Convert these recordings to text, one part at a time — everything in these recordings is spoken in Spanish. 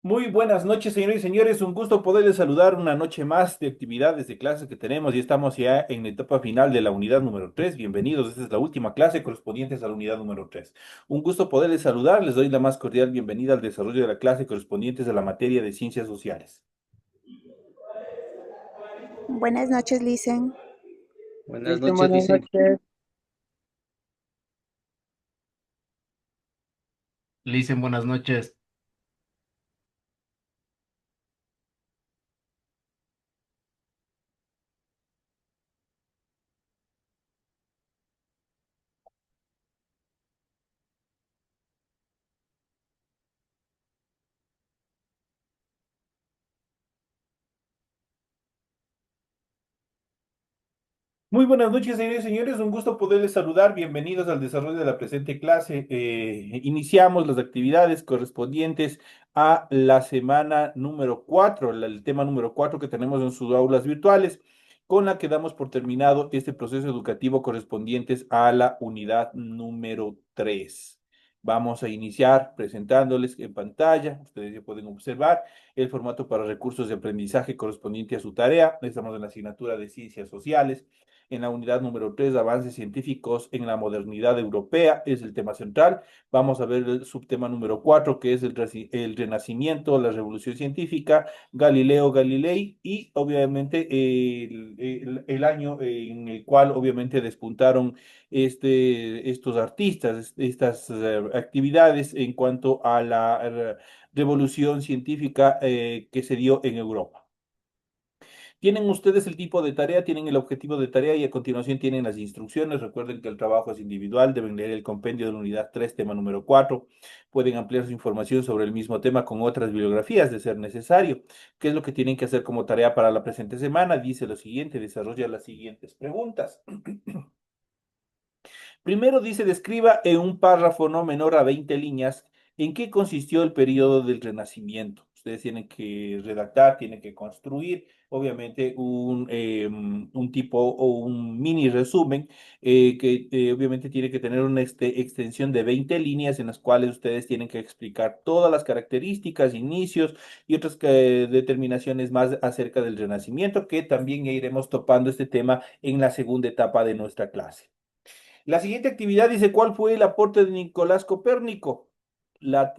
Muy buenas noches, señores y señores. Un gusto poderles saludar una noche más de actividades de clases que tenemos y estamos ya en la etapa final de la unidad número 3. Bienvenidos, esta es la última clase correspondiente a la unidad número 3. Un gusto poderles saludar. Les doy la más cordial bienvenida al desarrollo de la clase correspondiente a la materia de ciencias sociales. Buenas noches, Licen. Buenas Listo, noches, buenas dicen. noches. Le dicen buenas noches. Muy buenas noches, señores y señores. Un gusto poderles saludar. Bienvenidos al desarrollo de la presente clase. Iniciamos las actividades correspondientes a la semana número 4, el tema número 4 que tenemos en sus aulas virtuales, con la que damos por terminado este proceso educativo correspondientes a la unidad número 3. Vamos a iniciar presentándoles en pantalla. Ustedes ya pueden observar el formato para recursos de aprendizaje correspondiente a su tarea. Estamos en la asignatura de Ciencias Sociales. En la unidad número 3, avances científicos en la modernidad europea, es el tema central. Vamos a ver el subtema número 4, que es el renacimiento, la revolución científica, Galileo Galilei y obviamente el año en el cual obviamente despuntaron estos artistas, estas actividades en cuanto a la revolución científica que se dio en Europa. Tienen ustedes el tipo de tarea, tienen el objetivo de tarea y a continuación tienen las instrucciones. Recuerden que el trabajo es individual, deben leer el compendio de la unidad 3, tema número 4. Pueden ampliar su información sobre el mismo tema con otras bibliografías de ser necesario. ¿Qué es lo que tienen que hacer como tarea para la presente semana? Dice lo siguiente, desarrolla las siguientes preguntas. Primero dice, describa en un párrafo no menor a 20 líneas en qué consistió el periodo del Renacimiento. Ustedes tienen que redactar, tienen que construir, obviamente, un tipo o un mini resumen que obviamente tiene que tener una extensión de 20 líneas en las cuales ustedes tienen que explicar todas las características, inicios y otras determinaciones más acerca del Renacimiento, que también ya iremos topando este tema en la segunda etapa de nuestra clase. La siguiente actividad dice, ¿cuál fue el aporte de Nicolás Copérnico? La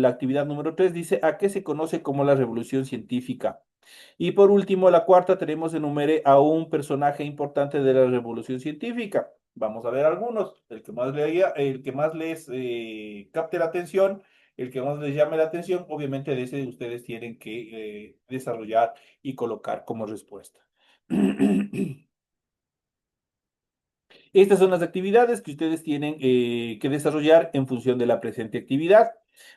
actividad número 3 dice, ¿a qué se conoce como la revolución científica? Y por último, la cuarta, tenemos enumere a un personaje importante de la revolución científica. Vamos a ver algunos. El que más les capte la atención, el que más les llame la atención, obviamente de ese ustedes tienen que desarrollar y colocar como respuesta. Estas son las actividades que ustedes tienen que desarrollar en función de la presente actividad.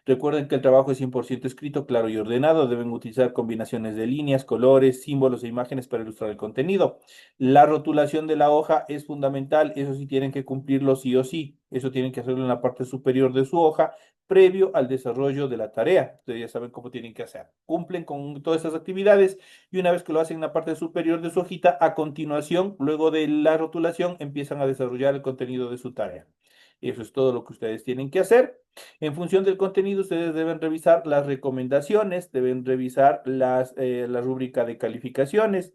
Recuerden que el trabajo es 100% escrito, claro y ordenado. Deben utilizar combinaciones de líneas, colores, símbolos e imágenes para ilustrar el contenido. La rotulación de la hoja es fundamental. Eso sí tienen que cumplirlo sí o sí. Eso tienen que hacerlo en la parte superior de su hoja previo al desarrollo de la tarea. Ustedes ya saben cómo tienen que hacer. Cumplen con todas estas actividades y una vez que lo hacen en la parte superior de su hojita, a continuación, luego de la rotulación, empiezan a desarrollar el contenido de su tarea. Eso es todo lo que ustedes tienen que hacer. En función del contenido, ustedes deben revisar las recomendaciones, deben revisar la rúbrica de calificaciones,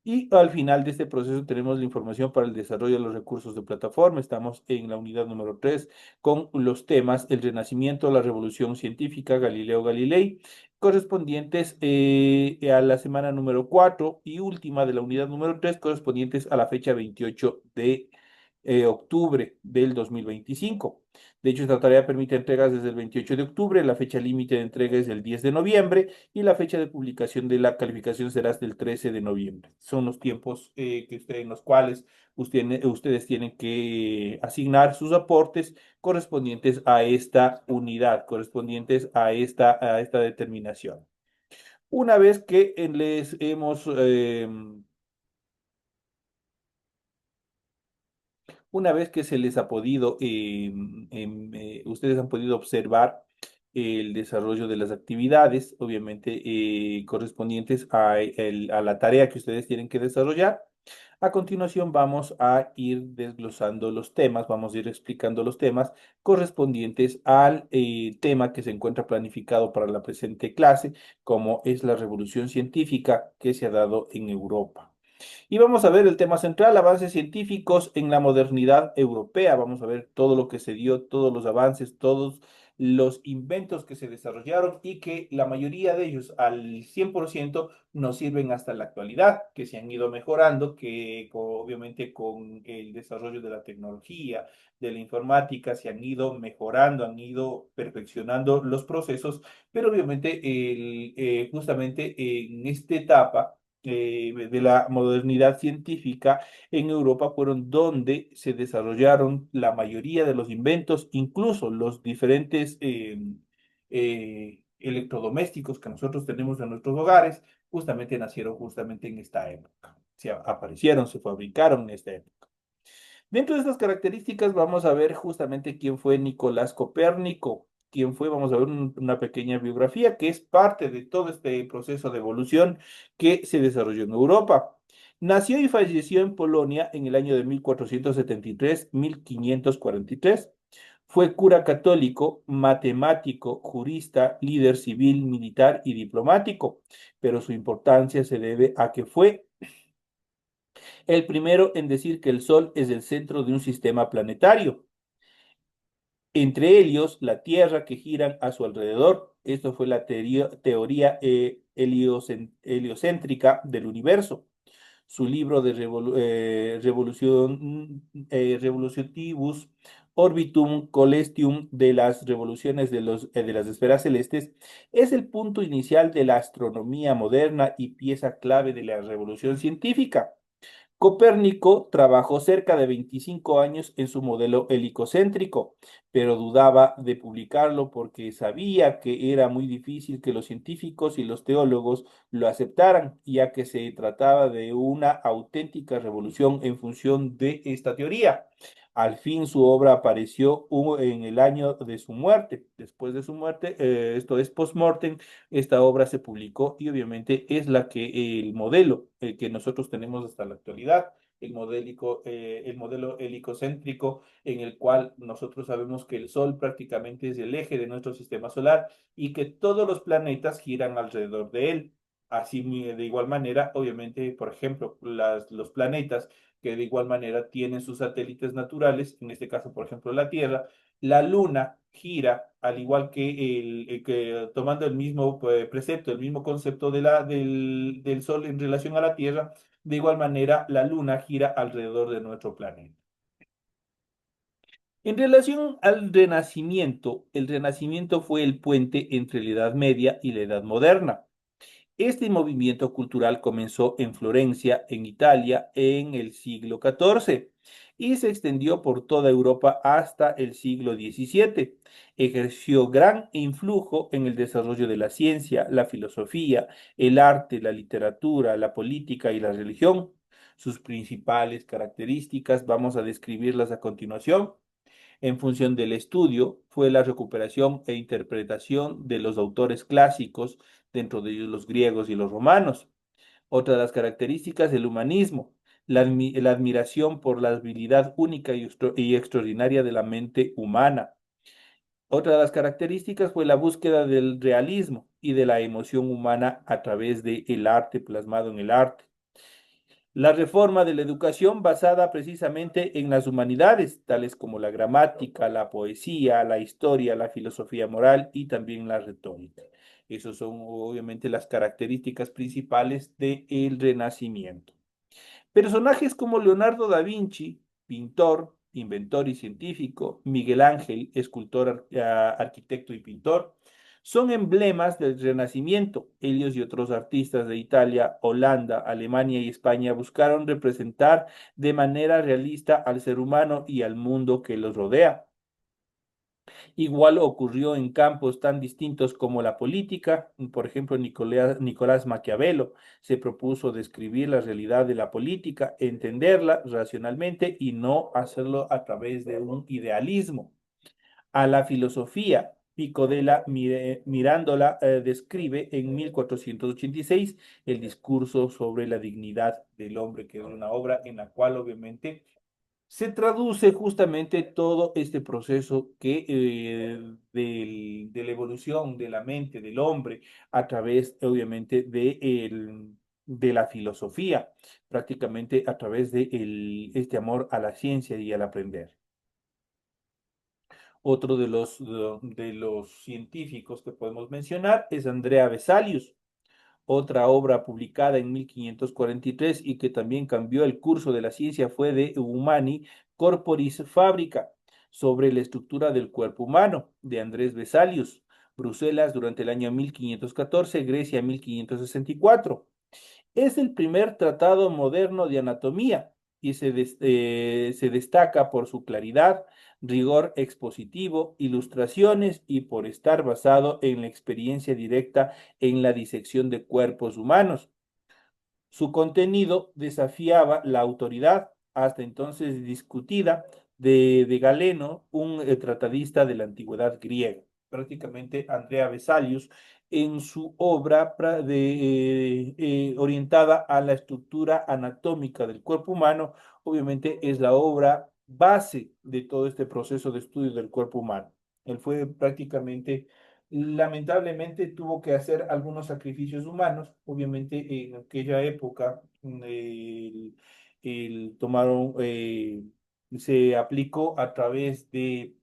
y al final de este proceso tenemos la información para el desarrollo de los recursos de plataforma. Estamos en la unidad número 3 con los temas El Renacimiento, la Revolución Científica, Galileo Galilei, correspondientes a la semana número 4 y última de la unidad número 3 correspondientes a la fecha 28 de octubre del 2025. De hecho, esta tarea permite entregas desde el 28 de octubre, la fecha límite de entrega es el 10 de noviembre y la fecha de publicación de la calificación será hasta el 13 de noviembre. Son los tiempos en los cuales ustedes tienen que asignar sus aportes correspondientes a esta unidad, correspondientes a esta determinación. Una vez que les hemos una vez que se les ha podido, ustedes han podido observar el desarrollo de las actividades, obviamente correspondientes a la tarea que ustedes tienen que desarrollar. A continuación vamos a ir desglosando los temas, vamos a ir explicando los temas correspondientes al tema que se encuentra planificado para la presente clase, como es la revolución científica que se ha dado en Europa. Y vamos a ver el tema central, avances científicos en la modernidad europea. Vamos a ver todo lo que se dio, todos los avances, todos los inventos que se desarrollaron y que la mayoría de ellos al 100% nos sirven hasta la actualidad, que se han ido mejorando, que obviamente con el desarrollo de la tecnología, de la informática, se han ido mejorando, han ido perfeccionando los procesos, pero obviamente justamente en esta etapa de la modernidad científica en Europa fueron donde se desarrollaron la mayoría de los inventos, incluso los diferentes electrodomésticos que nosotros tenemos en nuestros hogares, justamente nacieron justamente en esta época. Se aparecieron, se fabricaron en esta época. Dentro de estas características vamos a ver justamente quién fue Nicolás Copérnico, quién fue, vamos a ver una pequeña biografía que es parte de todo este proceso de evolución que se desarrolló en Europa. Nació y falleció en Polonia en el año de 1473-1543. Fue cura católico, matemático, jurista, líder civil, militar y diplomático, pero su importancia se debe a que fue el primero en decir que el Sol es el centro de un sistema planetario, entre ellos la Tierra que giran a su alrededor. Esto fue la teoría heliocéntrica del universo. Su libro de Revolutionibus Orbitum Coelestium de las revoluciones de las esferas celestes es el punto inicial de la astronomía moderna y pieza clave de la revolución científica. Copérnico trabajó cerca de 25 años en su modelo helicocéntrico, pero dudaba de publicarlo porque sabía que era muy difícil que los científicos y los teólogos lo aceptaran, ya que se trataba de una auténtica revolución en función de esta teoría. Al fin su obra apareció en el año de su muerte. Después de su muerte, esto es post-mortem, esta obra se publicó y obviamente es la que el modelo que nosotros tenemos hasta la actualidad, el modelo helicocéntrico en el cual nosotros sabemos que el Sol prácticamente es el eje de nuestro sistema solar y que todos los planetas giran alrededor de él. Así de igual manera, obviamente, por ejemplo, los planetas que de igual manera tienen sus satélites naturales, en este caso, por ejemplo, la Tierra, la Luna gira, al igual que, que tomando el mismo precepto, el mismo concepto del Sol en relación a la Tierra, de igual manera la Luna gira alrededor de nuestro planeta. En relación al Renacimiento, el Renacimiento fue el puente entre la Edad Media y la Edad Moderna. Este movimiento cultural comenzó en Florencia, en Italia, en el siglo XIV y se extendió por toda Europa hasta el siglo XVII. Ejerció gran influjo en el desarrollo de la ciencia, la filosofía, el arte, la literatura, la política y la religión. Sus principales características vamos a describirlas a continuación. En función del estudio, fue la recuperación e interpretación de los autores clásicos, dentro de ellos los griegos y los romanos. Otra de las características, el humanismo, la admiración por la habilidad única y extraordinaria de la mente humana. Otra de las características fue la búsqueda del realismo y de la emoción humana a través del arte, plasmado en el arte. La reforma de la educación basada precisamente en las humanidades, tales como la gramática, la poesía, la historia, la filosofía moral y también la retórica. Esas son obviamente las características principales del Renacimiento. Personajes como Leonardo da Vinci, pintor, inventor y científico, Miguel Ángel, escultor, arquitecto y pintor, son emblemas del Renacimiento. Ellos y otros artistas de Italia, Holanda, Alemania y España buscaron representar de manera realista al ser humano y al mundo que los rodea. Igual ocurrió en campos tan distintos como la política. Por ejemplo, Nicolás Maquiavelo se propuso describir la realidad de la política, entenderla racionalmente y no hacerlo a través de un idealismo. A la filosofía. Pico della Mirandola describe en 1486 el discurso sobre la dignidad del hombre, que es una obra en la cual obviamente se traduce justamente todo este proceso de la evolución de la mente del hombre a través, obviamente, de la filosofía, prácticamente a través de este amor a la ciencia y al aprender. Otro de los científicos que podemos mencionar es Andrea Vesalius, otra obra publicada en 1543 y que también cambió el curso de la ciencia fue de Humani Corporis Fabrica, sobre la estructura del cuerpo humano, de Andrés Vesalius, Bruselas durante el año 1514, Grecia 1564. Es el primer tratado moderno de anatomía y se destaca por su claridad, rigor expositivo, ilustraciones y por estar basado en la experiencia directa en la disección de cuerpos humanos. Su contenido desafiaba la autoridad, hasta entonces discutida, de Galeno, un tratadista de la antigüedad griega. Prácticamente Andrea Vesalius, en su obra orientada a la estructura anatómica del cuerpo humano, obviamente es la obra base de todo este proceso de estudio del cuerpo humano. Él fue prácticamente lamentablemente tuvo que hacer algunos sacrificios humanos. Obviamente en aquella época tomaron, se aplicó a través de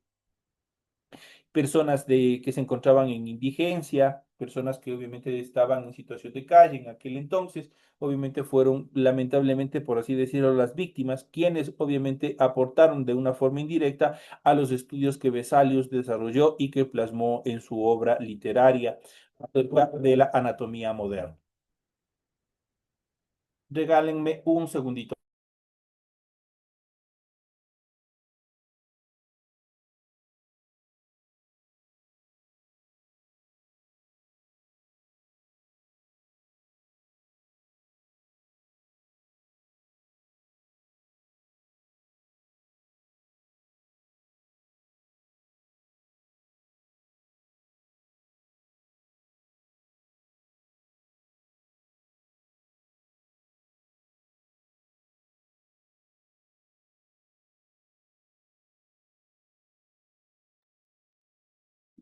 personas que se encontraban en indigencia, personas que obviamente estaban en situación de calle en aquel entonces, obviamente fueron lamentablemente, por así decirlo, las víctimas, quienes obviamente aportaron de una forma indirecta a los estudios que Vesalius desarrolló y que plasmó en su obra literaria acerca de la anatomía moderna. Regálenme un segundito.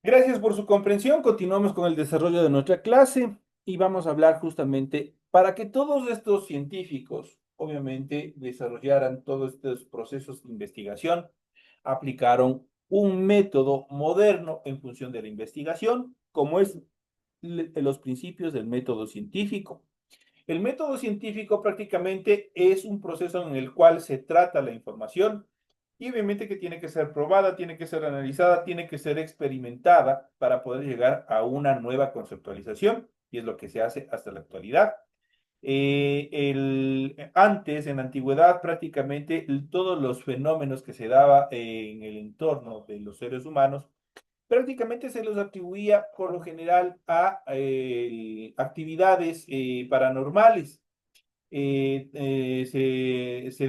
Gracias por su comprensión. Continuamos con el desarrollo de nuestra clase y vamos a hablar justamente para que todos estos científicos, obviamente, desarrollaran todos estos procesos de investigación, aplicaron un método moderno en función de la investigación, como es los principios del método científico. El método científico prácticamente es un proceso en el cual se trata la información y obviamente que tiene que ser probada, tiene que ser analizada, tiene que ser experimentada para poder llegar a una nueva conceptualización y es lo que se hace hasta la actualidad. Antes, en la antigüedad, prácticamente todos los fenómenos que se daba en el entorno de los seres humanos prácticamente se los atribuía por lo general a actividades paranormales. Se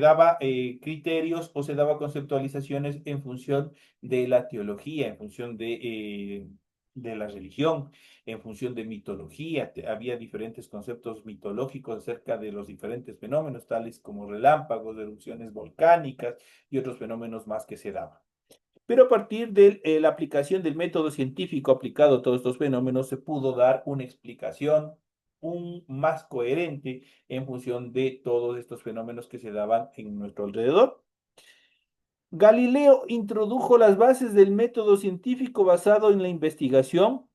daba criterios o se daba conceptualizaciones en función de la teología, en función de la religión, en función de mitología. Había diferentes conceptos mitológicos acerca de los diferentes fenómenos, tales como relámpagos, erupciones volcánicas y otros fenómenos más que se daban. Pero a partir de la aplicación del método científico aplicado a todos estos fenómenos, se pudo dar una explicación más coherente en función de todos estos fenómenos que se daban en nuestro alrededor. Galileo introdujo las bases del método científico basado en la investigación.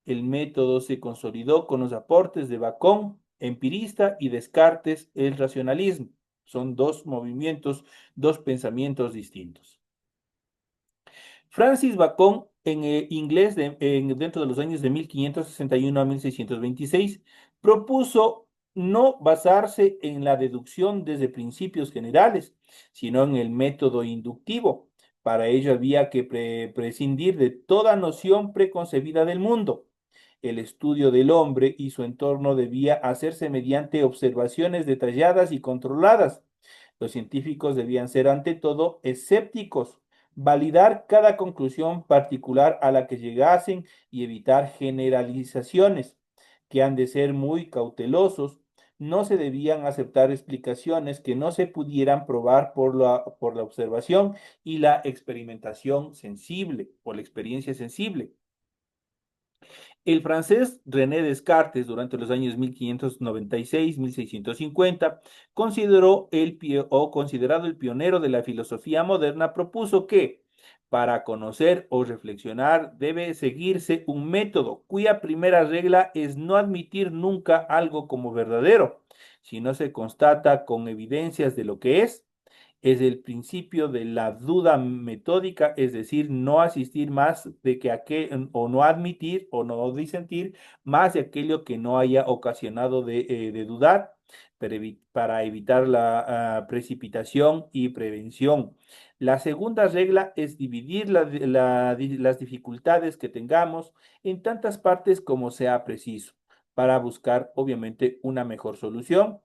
El método se consolidó con los aportes de Bacón, empirista, y Descartes, el racionalismo. Son dos movimientos, dos pensamientos distintos. Francis Bacon, en inglés dentro de los años de 1561 a 1626, propuso no basarse en la deducción desde principios generales, sino en el método inductivo. Para ello había que prescindir de toda noción preconcebida del mundo. El estudio del hombre y su entorno debía hacerse mediante observaciones detalladas y controladas. Los científicos debían ser ante todo escépticos validar cada conclusión particular a la que llegasen y evitar generalizaciones, que han de ser muy cautelosos. No se debían aceptar explicaciones que no se pudieran probar por la observación y la experimentación sensible o la experiencia sensible. El francés René Descartes, durante los años 1596-1650, considerado el pionero de la filosofía moderna, propuso que para conocer o reflexionar debe seguirse un método cuya primera regla es no admitir nunca algo como verdadero, si no se constata con evidencias de lo que es el principio de la duda metódica, es decir, no asistir más de que aquel, o no admitir o no disentir más de aquello que no haya ocasionado de dudar, para evitar la precipitación y prevención. La segunda regla es dividir las dificultades que tengamos en tantas partes como sea preciso, para buscar, obviamente, una mejor solución.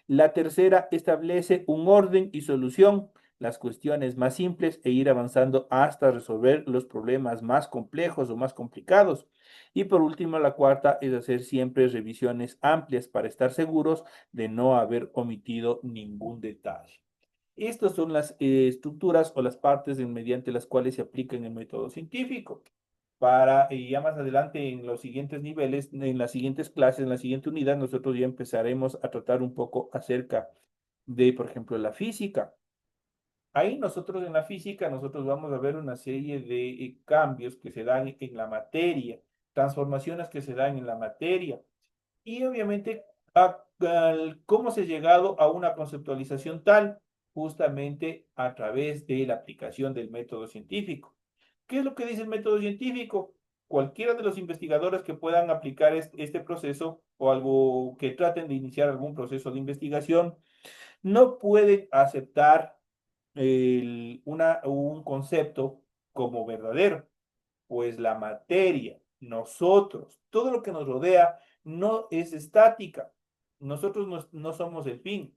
La tercera establece un orden y solución, las cuestiones más simples e ir avanzando hasta resolver los problemas más complejos o más complicados. Y por último, la cuarta es hacer siempre revisiones amplias para estar seguros de no haber omitido ningún detalle. Estas son las estructuras o las partes mediante las cuales se aplica en el método científico. Para ya más adelante en los siguientes niveles, en las siguientes clases, en la siguiente unidad, nosotros ya empezaremos a tratar un poco acerca de, por ejemplo, la física. Ahí nosotros en la física, nosotros vamos a ver una serie de cambios que se dan en la materia, transformaciones que se dan en la materia y obviamente cómo se ha llegado a una conceptualización tal justamente a través de la aplicación del método científico. ¿Qué es lo que dice el método científico? Cualquiera de los investigadores que puedan aplicar este proceso o algo que traten de iniciar algún proceso de investigación no pueden aceptar un concepto como verdadero, pues la materia, nosotros, todo lo que nos rodea no es estática. Nosotros no somos el fin.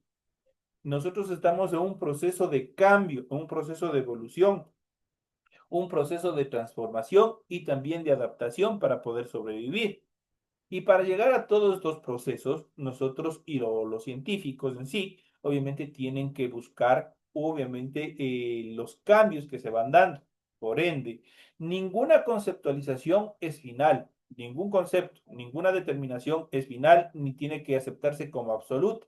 Nosotros estamos en un proceso de cambio, en un proceso de evolución, un proceso de transformación y también de adaptación para poder sobrevivir. Y para llegar a todos estos procesos, nosotros y los científicos en sí, obviamente tienen que buscar, obviamente, los cambios que se van dando. Por ende, ninguna conceptualización es final, ningún concepto, ninguna determinación es final ni tiene que aceptarse como absoluta.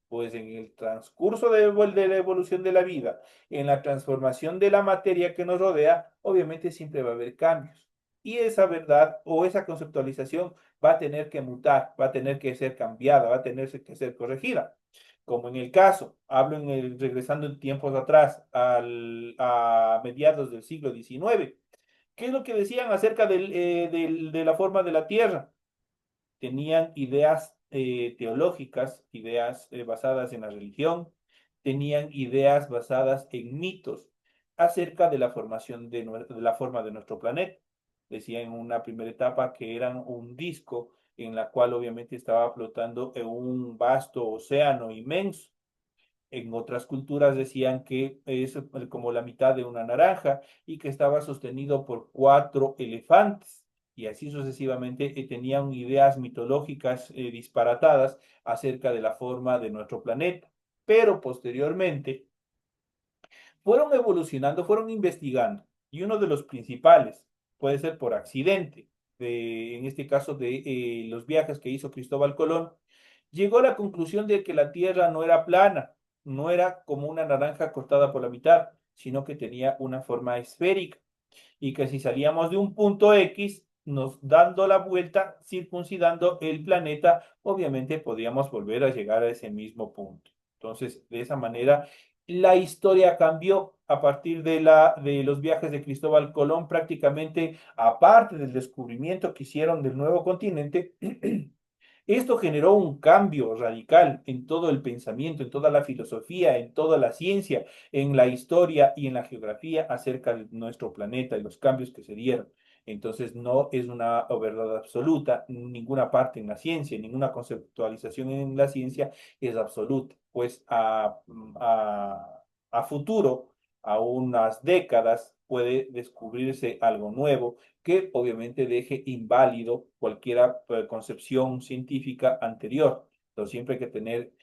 Pues en el transcurso de la evolución de la vida, en la transformación de la materia que nos rodea, obviamente siempre va a haber cambios. Y esa verdad o esa conceptualización va a tener que mutar, va a tener que ser cambiada, va a tener que ser corregida. Como en el caso, regresando en tiempos atrás, a mediados del siglo XIX, ¿qué es lo que decían acerca de la forma de la Tierra? Tenían ideas teológicas, ideas basadas en la religión, tenían ideas basadas en mitos acerca de la formación de la forma de nuestro planeta. Decían en una primera etapa que eran un disco en la cual obviamente estaba flotando en un vasto océano inmenso. En otras culturas decían que es como la mitad de una naranja y que estaba sostenido por cuatro elefantes. Y así sucesivamente tenían ideas mitológicas disparatadas acerca de la forma de nuestro planeta. Pero posteriormente fueron evolucionando, fueron investigando. Y uno de los principales puede ser por accidente, en este caso de los viajes que hizo Cristóbal Colón, llegó a la conclusión de que la Tierra no era plana, no era como una naranja cortada por la mitad, sino que tenía una forma esférica y que si salíamos de un punto X, nos dando la vuelta, circuncidando el planeta, obviamente podríamos volver a llegar a ese mismo punto. Entonces, de esa manera, la historia cambió a partir de los viajes de Cristóbal Colón, prácticamente aparte del descubrimiento que hicieron del nuevo continente. Esto generó un cambio radical en todo el pensamiento, en toda la filosofía, en toda la ciencia, en la historia y en la geografía acerca de nuestro planeta y los cambios que se dieron. Entonces, no es una verdad absoluta, ninguna parte en la ciencia, ninguna conceptualización en la ciencia es absoluta, pues a futuro, a unas décadas, puede descubrirse algo nuevo que obviamente deje inválido cualquier concepción científica anterior. Entonces siempre hay que tener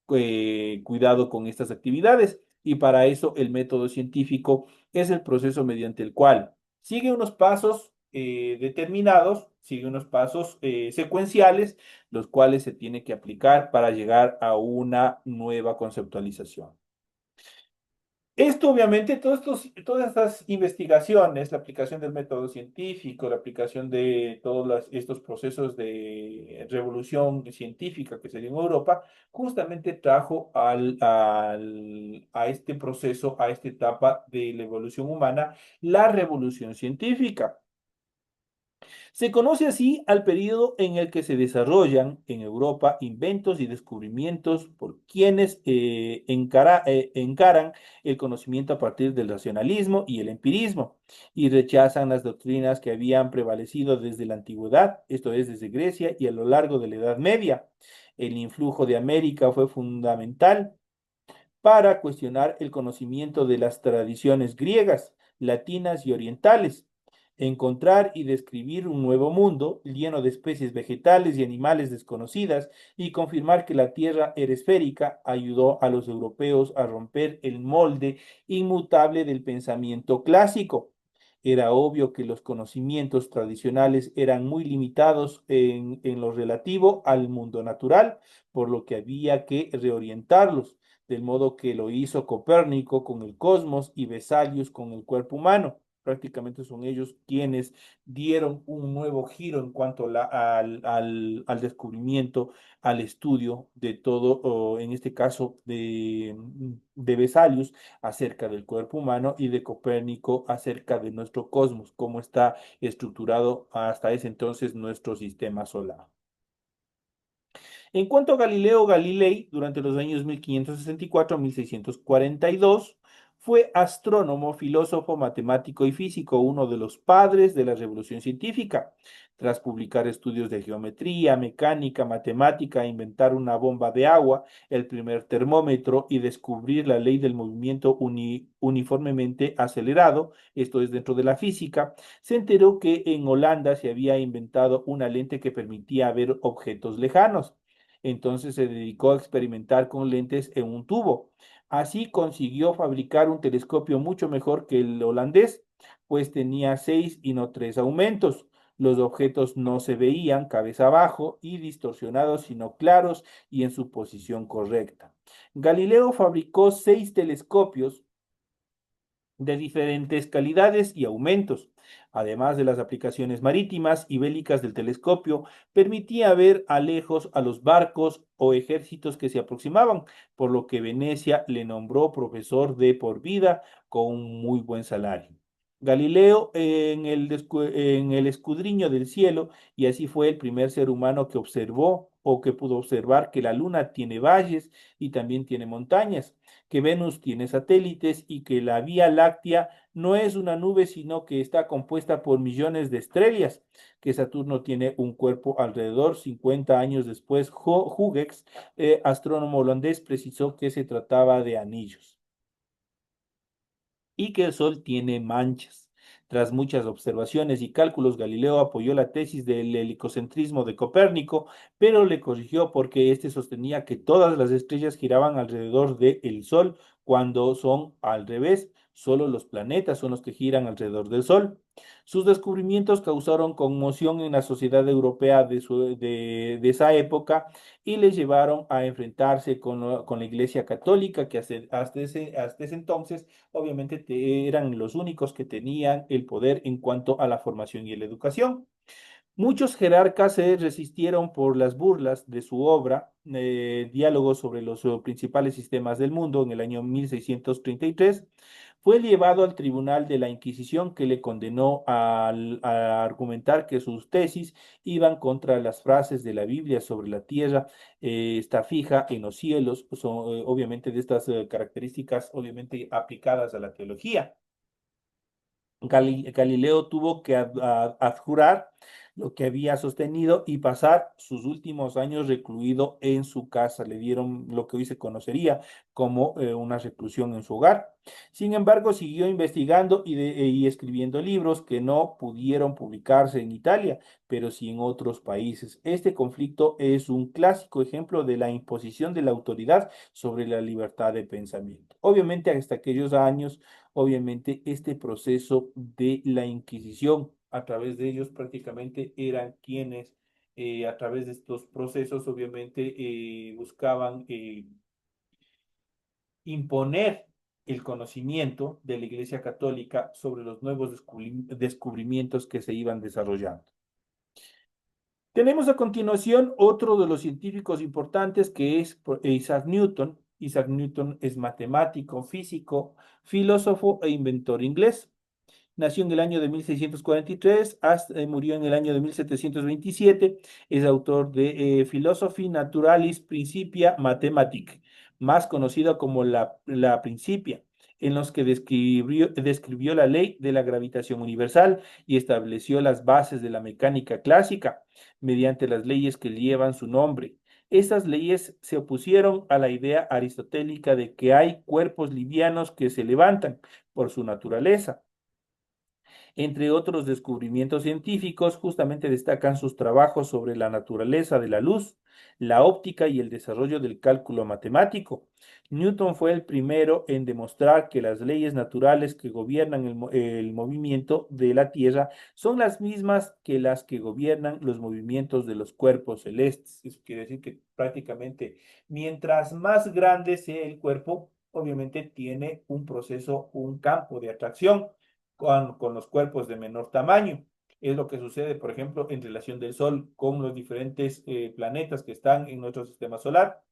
cuidado con estas actividades y para eso el método científico es el proceso mediante el cual sigue unos pasos determinados, sigue unos pasos secuenciales, los cuales se tiene que aplicar para llegar a una nueva conceptualización. Esto obviamente, todas estas investigaciones, la aplicación del método científico, la aplicación de todos estos procesos de revolución científica que se dio en Europa, justamente trajo a este proceso, a esta etapa de la evolución humana, la revolución científica. Se conoce así al periodo en el que se desarrollan en Europa inventos y descubrimientos por quienes encaran el conocimiento a partir del racionalismo y el empirismo y rechazan las doctrinas que habían prevalecido desde la antigüedad, esto es, desde Grecia y a lo largo de la Edad Media. El influjo de América fue fundamental para cuestionar el conocimiento de las tradiciones griegas, latinas y orientales, encontrar y describir un nuevo mundo lleno de especies vegetales y animales desconocidas y confirmar que la Tierra era esférica ayudó a los europeos a romper el molde inmutable del pensamiento clásico. Era obvio que los conocimientos tradicionales eran muy limitados en lo relativo al mundo natural, por lo que había que reorientarlos del modo que lo hizo Copérnico con el cosmos y Vesalius con el cuerpo humano. Prácticamente son ellos quienes dieron un nuevo giro en cuanto al descubrimiento, al estudio de todo, o en este caso de Vesalius acerca del cuerpo humano y de Copérnico acerca de nuestro cosmos, cómo está estructurado hasta ese entonces nuestro sistema solar. En cuanto a Galileo Galilei, durante los años 1564 a 1642, fue astrónomo, filósofo, matemático y físico, uno de los padres de la revolución científica. Tras publicar estudios de geometría, mecánica, matemática, inventar una bomba de agua, el primer termómetro y descubrir la ley del movimiento uniformemente acelerado, esto es dentro de la física, se enteró que en Holanda se había inventado una lente que permitía ver objetos lejanos. Entonces se dedicó a experimentar con lentes en un tubo. Así consiguió fabricar un telescopio mucho mejor que el holandés, pues tenía seis y no tres aumentos. Los objetos no se veían cabeza abajo y distorsionados, sino claros y en su posición correcta. Galileo fabricó seis telescopios de diferentes calidades y aumentos. Además de las aplicaciones marítimas y bélicas del telescopio, permitía ver a lejos a los barcos o ejércitos que se aproximaban, por lo que Venecia le nombró profesor de por vida con un muy buen salario. Galileo en el escudriño del cielo, y así fue el primer ser humano que observó o que pudo observar que la luna tiene valles y también tiene montañas, que Venus tiene satélites y que la Vía Láctea no es una nube, sino que está compuesta por millones de estrellas, que Saturno tiene un cuerpo alrededor. 50 años después, Huygens, astrónomo holandés, precisó que se trataba de anillos y que el Sol tiene manchas. Tras muchas observaciones y cálculos, Galileo apoyó la tesis del helicocentrismo de Copérnico, pero le corrigió porque éste sostenía que todas las estrellas giraban alrededor del Sol, cuando son al revés. Solo los planetas son los que giran alrededor del Sol. Sus descubrimientos causaron conmoción en la sociedad europea de esa época y les llevaron a enfrentarse con la Iglesia Católica, que hasta ese entonces obviamente eran los únicos que tenían el poder en cuanto a la formación y la educación. Muchos jerarcas se resistieron por las burlas de su obra, Diálogos sobre los principales sistemas del mundo, en el año 1633. Fue llevado al tribunal de la Inquisición, que le condenó a argumentar que sus tesis iban contra las frases de la Biblia sobre la tierra, está fija en los cielos, son obviamente de estas características obviamente aplicadas a la teología. Galileo tuvo que abjurar lo que había sostenido y pasar sus últimos años recluido en su casa. Le dieron lo que hoy se conocería como una reclusión en su hogar. Sin embargo, siguió investigando y escribiendo libros que no pudieron publicarse en Italia, pero sí en otros países. Este conflicto es un clásico ejemplo de la imposición de la autoridad sobre la libertad de pensamiento. Obviamente, hasta aquellos años, obviamente, este proceso de la Inquisición, a través de ellos prácticamente eran quienes, a través de estos procesos, obviamente, buscaban imponer el conocimiento de la Iglesia Católica sobre los nuevos descubrimientos que se iban desarrollando. Tenemos a continuación otro de los científicos importantes que es Isaac Newton. Isaac Newton es matemático, físico, filósofo e inventor inglés. Nació en el año de 1643, murió en el año de 1727. Es autor de Philosophy Naturalis Principia Mathematica, más conocida como la Principia, en los que describió la ley de la gravitación universal y estableció las bases de la mecánica clásica mediante las leyes que llevan su nombre. Estas leyes se opusieron a la idea aristotélica de que hay cuerpos livianos que se levantan por su naturaleza. Entre otros descubrimientos científicos, justamente destacan sus trabajos sobre la naturaleza de la luz, la óptica y el desarrollo del cálculo matemático. Newton fue el primero en demostrar que las leyes naturales que gobiernan el movimiento de la Tierra son las mismas que las que gobiernan los movimientos de los cuerpos celestes. Eso quiere decir que prácticamente mientras más grande sea el cuerpo, obviamente tiene un proceso, un campo de atracción con los cuerpos de menor tamaño. Es lo que sucede, por ejemplo, en relación del Sol con los diferentes planetas que están en nuestro sistema solar.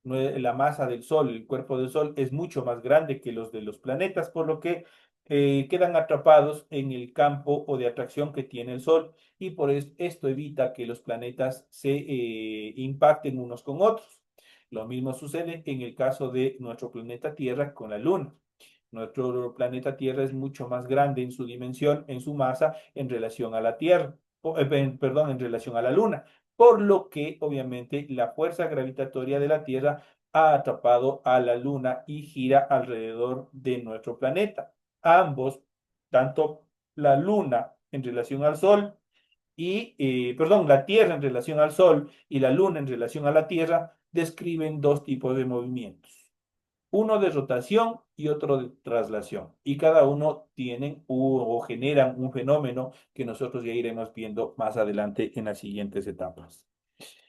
La masa del Sol, el cuerpo del Sol es mucho más grande que los de los planetas, por lo que quedan atrapados en el campo o de atracción que tiene el Sol y por esto evita que los planetas se impacten unos con otros. Lo mismo sucede en el caso de nuestro planeta Tierra con la Luna. Nuestro planeta Tierra es mucho más grande en su dimensión, en su masa, en relación a la Tierra, perdón, en relación a la Luna, por lo que obviamente la fuerza gravitatoria de la Tierra ha atrapado a la Luna y gira alrededor de nuestro planeta. Ambos, tanto la Luna en relación al Sol perdón, la Tierra en relación al Sol y la Luna en relación a la Tierra, describen dos tipos de movimientos, uno de rotación y otro de traslación. Y cada uno tienen o generan un fenómeno que nosotros ya iremos viendo más adelante en las siguientes etapas.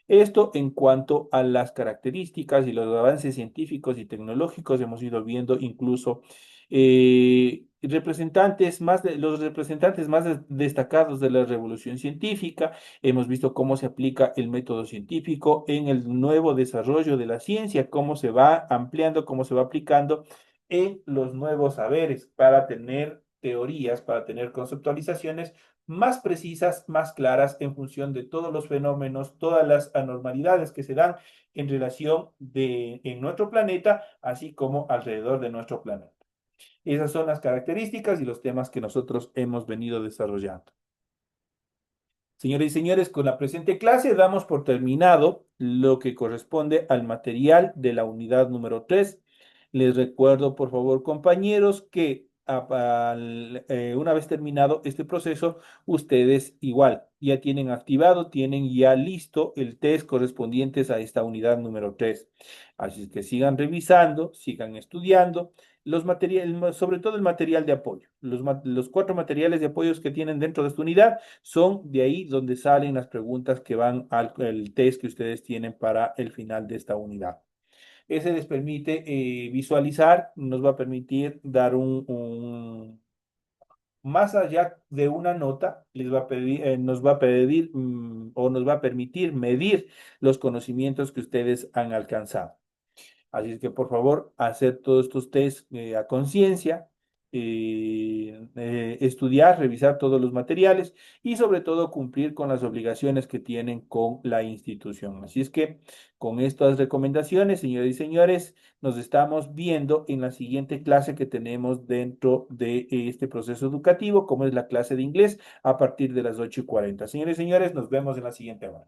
Esto en cuanto a las características y los avances científicos y tecnológicos, hemos ido viendo incluso los representantes más destacados de la revolución científica. Hemos visto cómo se aplica el método científico en el nuevo desarrollo de la ciencia, cómo se va ampliando, cómo se va aplicando en los nuevos saberes para tener teorías, para tener conceptualizaciones más precisas, más claras en función de todos los fenómenos, todas las anormalidades que se dan en relación en nuestro planeta, así como alrededor de nuestro planeta. Esas son las características y los temas que nosotros hemos venido desarrollando. Señores y señores, con la presente clase damos por terminado lo que corresponde al material de la unidad número 3. Les recuerdo, por favor, compañeros, que una vez terminado este proceso, ustedes igual ya tienen activado, tienen ya listo el test correspondientes a esta unidad número 3. Así es que sigan revisando, sigan estudiando los materiales, sobre todo el material de apoyo. Los cuatro materiales de apoyo que tienen dentro de esta unidad son de ahí donde salen las preguntas que van al test que ustedes tienen para el final de esta unidad. Ese les permite visualizar, nos va a permitir dar más allá de una nota, les va a pedir, nos va a pedir o nos va a permitir medir los conocimientos que ustedes han alcanzado. Así es que por favor, hacer todos estos test a conciencia, estudiar, revisar todos los materiales y sobre todo cumplir con las obligaciones que tienen con la institución. Así es que con estas recomendaciones, señores y señores, nos estamos viendo en la siguiente clase que tenemos dentro de este proceso educativo, como es la clase de inglés a partir de las 8:40. Señores y señores, nos vemos en la siguiente hora.